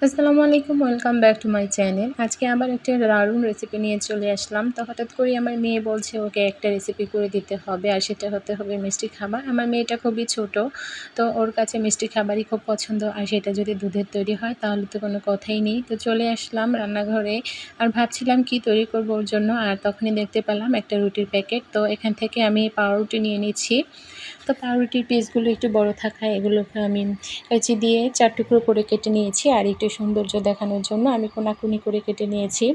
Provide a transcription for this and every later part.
আসসালামু আলাইকুম, welcome back to my channel. আজকে আবার একটা দারুণ রেসিপি নিয়ে চলে আসলাম। তো হঠাৎ করেই আমার মেয়ে বলছে ওকে একটা রেসিপি করে দিতে হবে, আর সেটা হতে হবে মিষ্টি খাবার। আমার মেয়েটা খুবই ছোট, তো ওর কাছে মিষ্টি খাবারই খুব পছন্দ, আর সেটা যদি দুধের তৈরি হয় তাহলে তো কোনো কথাই নেই। তো চলে আসলাম রান্নাঘরে, আর ভাবছিলাম কি তৈরি করব ওর জন্য, আর তখনই দেখতে পেলাম একটা রুটির প্যাকেট। তো এখান থেকে আমি পাউরুটি নিয়ে নিচ্ছি। তো পাউরুটির পিসগুলো একটু বড় থাকায় এগুলোকে আমি কেচি দিয়ে 4 টুকরো করে কেটে নিয়েছি, আর একটু সৌন্দর্য দেখানোর জন্য আমি কোনাকুনি করে কেটে নিয়েছি।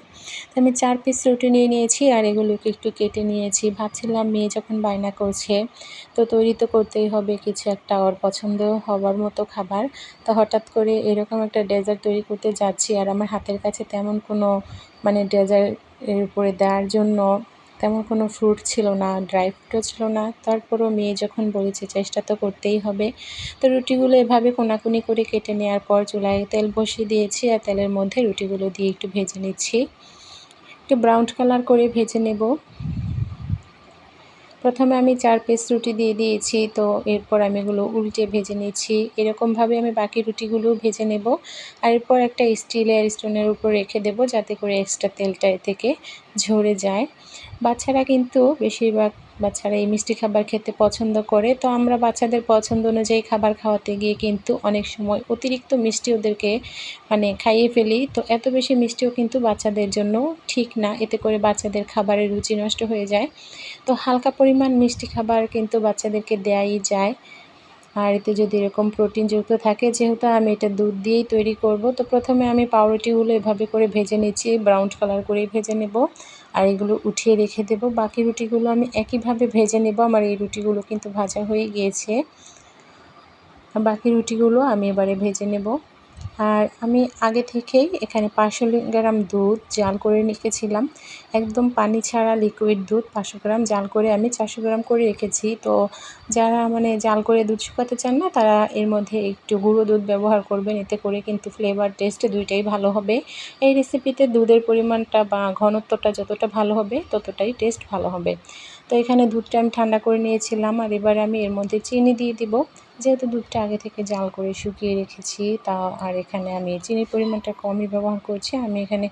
তো আমি 4 পিস রুটি নিয়ে নিয়েছি, আর এগুলোকে একটু কেটে নিয়েছি। ভাবছিলাম মেয়ে যখন বায়না করছে তো তৈরি তো করতেই হবে কিছু একটা ওর পছন্দ হওয়ার মতো খাবার। তো হঠাৎ করে এরকম একটা ডেজার্ট তৈরি করতে যাচ্ছি, আর আমার হাতের কাছে তেমন কোনো ডেজার্ট এর উপরে দেওয়ার জন্য তেমন কোনো ফ্রুট ছিল না, ড্রাই ফ্রুটও ছিল না। তারপরও মেয়ে যখন বলেছে চেষ্টা তো করতেই হবে। তো রুটিগুলো এভাবে কোনাকুনি করে কেটে নেওয়ার পর চুলায় তেল বসিয়ে দিয়েছি, আর তেলের মধ্যে রুটিগুলো দিয়ে একটু ভেজে নিচ্ছি। একটু ব্রাউন কালার করে ভেজে নেব। প্রথমে আমি 4 পিস রুটি দিয়ে দিয়েছি, তো এরপর আমি এগুলো উল্টে ভেজে নিচ্ছি। এরকমভাবে আমি বাকি রুটিগুলোও ভেজে নেব, আর এরপর একটা স্টোনের উপর রেখে দেব, যাতে করে এক্সট্রা তেলটা এ থেকে ঝরে যায়। বাচ্চারা কিন্তু বেশিরভাগ বাচ্চারা এই মিষ্টি খাবার খেতে পছন্দ করে। তো আমরা বাচ্চাদের পছন্দ অনুযায়ী খাবার খাওয়াতে গিয়ে কিন্তু অনেক সময় অতিরিক্ত মিষ্টি ওদেরকে খাইয়ে ফেলি। তো এত বেশি মিষ্টিও কিন্তু বাচ্চাদের জন্য ঠিক না, এতে করে বাচ্চাদের খাবারের রুচি নষ্ট হয়ে যায়। তো হালকা পরিমাণ মিষ্টি খাবার কিন্তু বাচ্চাদেরকে দেয়াই যায়, আর এতে যদি এরকম প্রোটিনযুক্ত থাকে, যেহেতু আমি এটা দুধ দিয়েই তৈরি করব। তো প্রথমে আমি পাউরুটিগুলো এভাবে করে ভেজে নিচ্ছি, ব্রাউন কালার করেই ভেজে নেব, আর এগুলো উঠিয়ে রেখে দেব। বাকি রুটিগুলো আমি একইভাবে ভেজে নেব। আমার এই রুটিগুলো কিন্তু ভাজা হয়ে গিয়েছে। বাকি রুটিগুলো আমি এবারে ভেজে নেব। আর আমি আগে থেকেই এখানে 500 গ্রাম দুধ জাল করে রেখেছিলাম, একদম পানি ছাড়া লিকুইড দুধ। 500 গ্রাম জাল করে আমি 400 গ্রাম করে রেখেছি। তো যারা জাল করে দুধ শুকাতে চান না, তারা এর মধ্যে একটু গুঁড়ো দুধ ব্যবহার করবেন, এতে করে কিন্তু ফ্লেভার টেস্ট দুইটাই ভালো হবে। এই রেসিপিতে দুধের পরিমাণটা বা ঘনত্বটা যতটা ভালো হবে ততটাই টেস্ট ভালো হবে। তো এখানে দুধটা আমি ঠান্ডা করে নিয়েছিলাম, আর এবারে আমি এর মধ্যে চিনি দিয়ে দিব। যেহেতু দুধটা আগে থেকে জাল করে শুকিয়ে রেখেছি, আর এখানে আমি চিনির পরিমাণটা কমই ব্যবহার করছি। আমি এখানে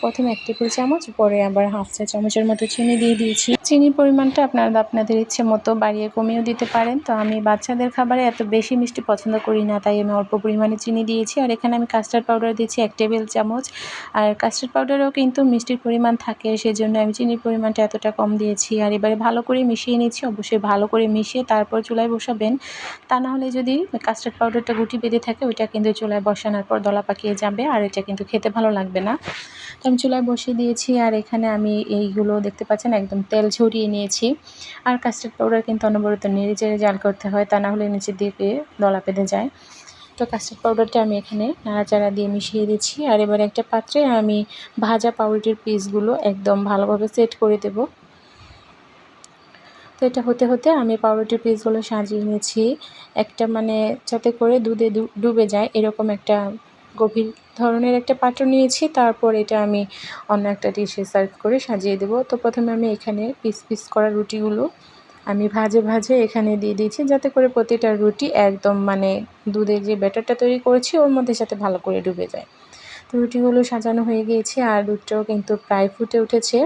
প্রথমে 1 টেবিল চামচ, পরে আবার হাফ চা চামচের মতো চিনি দিয়ে দিয়েছি। চিনির পরিমাণটা আপনারা আপনাদের ইচ্ছে মতো বাড়িয়ে কমিয়েও দিতে পারেন। তো আমি বাচ্চাদের খাবারে এত বেশি মিষ্টি পছন্দ করি না, তাই আমি অল্প পরিমাণে চিনি দিয়েছি। আর এখানে আমি কাস্টার্ড পাউডার দিয়েছি 1 টেবিল চামচ। আর কাস্টার্ড পাউডারেও কিন্তু মিষ্টির পরিমাণ থাকে, সেজন্য আমি চিনির পরিমাণটা এতটা কম দিয়েছি। আর এবারে ভালো করে মিশিয়ে নিচ্ছি। অবশ্যই ভালো করে মিশিয়ে তারপর চুলায় বসাবেন, তা না হলে যদি কাস্টার্ড পাউডারটা গুটি বেঁধে থাকে ওইটা কিন্তু চুলায় বসানোর পর দলা পাকিয়ে যাবে, আর এটা কিন্তু খেতে ভালো লাগবে না। তো আমি চুলায় বসিয়ে দিয়েছি, আর এখানে আমি এইগুলো দেখতে পাচ্ছেন একদম তেল ঝরিয়ে নিয়েছি। আর কাস্টার্ড পাউডার কিন্তু অনবরত নেড়ে চেড়ে জাল করতে হয়, তা না হলে নিচের দিকে দলা বেঁধে যায়। তো কাস্টার্ড পাউডারটা আমি এখানে নাড়াচাড়া দিয়ে মিশিয়ে দিচ্ছি, আর এবার একটা পাত্রে আমি ভাজা পাউরুটির পিসগুলো একদম ভালোভাবে সেট করে দেব। তো এটা হতে হতে আমি পাউরুটির পিসগুলো সাজিয়ে নিয়েছি, একটা যাতে করে দুধে ডুবে যায় এরকম একটা গভীর ধরনের একটা পাত্র নিয়েছি। তারপর এটা আমি অন্য একটা ডিশে সার্ভ করে সাজিয়ে দেব। তো প্রথমে আমি এখানে পিস পিস করা রুটিগুলো আমি ভাজে ভাজে এখানে দিয়ে দিয়েছি, যাতে করে প্রতিটা রুটি একদম দুধের যে ব্যাটারটা তৈরি করেছি ওর মধ্যে সাথে ভালো করে ডুবে যায়। তো রুটিগুলো সাজানো হয়ে গিয়েছে, আর দুধটাও কিন্তু প্রায় ফুটে উঠেছে।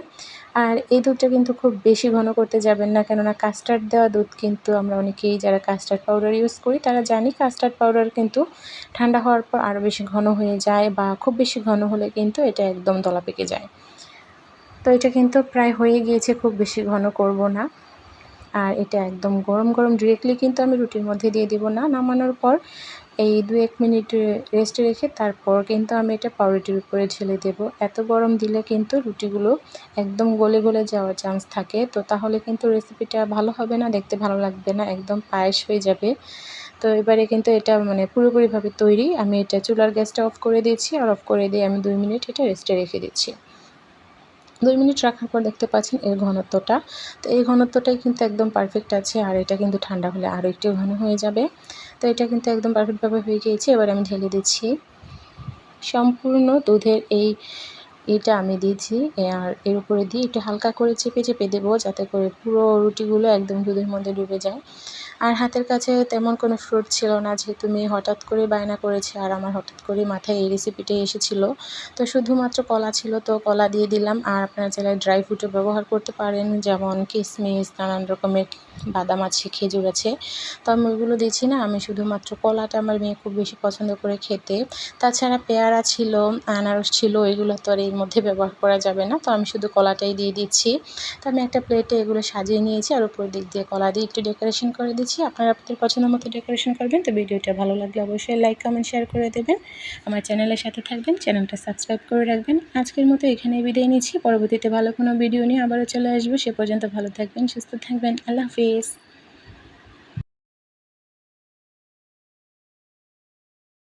আর এই দুধটা কিন্তু খুব বেশি ঘন করতে যাবেন না, কেননা কাস্টার্ড দেওয়া দুধ কিন্তু আমরা অনেকেই যারা কাস্টার্ড পাউডার ইউজ করি তারা জানি কাস্টার্ড পাউডার কিন্তু ঠান্ডা হওয়ার পর আরও বেশি ঘন হয়ে যায়, বা খুব বেশি ঘন হলে কিন্তু এটা একদম দলা পেকে যায়। তো এটা কিন্তু প্রায় হয়ে গিয়েছে, খুব বেশি ঘন করব না। আর এটা একদম গরম গরম ডিরেক্টলি কিন্তু আমি রুটির মধ্যে দিয়ে দেব না, নামানোর পর এই 2-1 মিনিট রেস্টে রেখে তারপর কিন্তু আমি এটা পাউরুটির উপরে ঢেলে দেব। এত গরম দিলে কিন্তু রুটিগুলো একদম গলে গলে যাওয়ার চান্স থাকে, তো তাহলে কিন্তু রেসিপিটা ভালো হবে না, দেখতে ভালো লাগবে না, একদম পায়েস হয়ে যাবে। তো এবারে কিন্তু এটা পুরোপুরিভাবে তৈরি। আমি এটা চুলার গ্যাসটা অফ করে দিয়েছি, আর অফ করে দিয়ে আমি 2 মিনিট এটা রেস্টে রেখে দিচ্ছি। 2 মিনিট রাখার পর দেখতে পাচ্ছেন এর ঘনত্বটা। তো এই ঘনত্বটাই কিন্তু একদম পারফেক্ট আছে, আর এটা কিন্তু ঠান্ডা হলে আরও একটু ঘন হয়ে যাবে। তো এটা কিন্তু একদম পারফেক্টভাবে হয়ে গিয়েছে। এবার আমি ঢেলে দিচ্ছি। সম্পূর্ণ দুধের এই এটা আমি দিয়েছি। আর এর উপরে দিয়ে একটু হালকা করে চেপে চেপে দেবো, যাতে করে পুরো রুটিগুলো একদম দুধের মধ্যে ডুবে যায়। আর হাতের কাছে তেমন কোনো ফ্রুট ছিল না, যেহেতু মেয়ে হঠাৎ করে বায়না করেছে আর আমার হঠাৎ করে মাথায় এই রেসিপিটাই এসেছিলো। তো শুধুমাত্র কলা ছিল, তো কলা দিয়ে দিলাম। আর আপনারা চাইলে ড্রাই ফ্রুটও ব্যবহার করতে পারেন, যেমন কিশমিশ, নানান রকমের বাদাম আছে, খেজুর আছে। তো আমি ওইগুলো দিচ্ছি না, আমি শুধুমাত্র কলাটা, আমার মেয়ে খুব বেশি পছন্দ করে খেতে। তাছাড়া পেয়ারা ছিল, আনারস ছিল, এগুলো তো আর এর মধ্যে ব্যবহার করা যাবে না, তো আমি শুধু কলাটাই দিয়ে দিচ্ছি। তো আমি একটা প্লেটে এগুলো সাজিয়ে নিয়েছি আর উপর দিক দিয়ে কলা দিয়ে একটু ডেকোরেশন করে দিচ্ছি। আপনারা আপনাদের পছন্দ মতো ডেকোরেশন করবেন। তো ভিডিওটা ভালো লাগলে অবশ্যই লাইক, কমেন্ট, শেয়ার করে দেবেন। আমার চ্যানেলের সাথে থাকবেন, চ্যানেলটা সাবস্ক্রাইব করে রাখবেন। আজকের মতো এখানেই বিদায় নিচ্ছি। পরবর্তীতে ভালো কোনো ভিডিও নিয়ে আবারও চলে আসবো। সে পর্যন্ত ভালো থাকবেন, সুস্থ থাকবেন। আল্লাহ হাফিজ।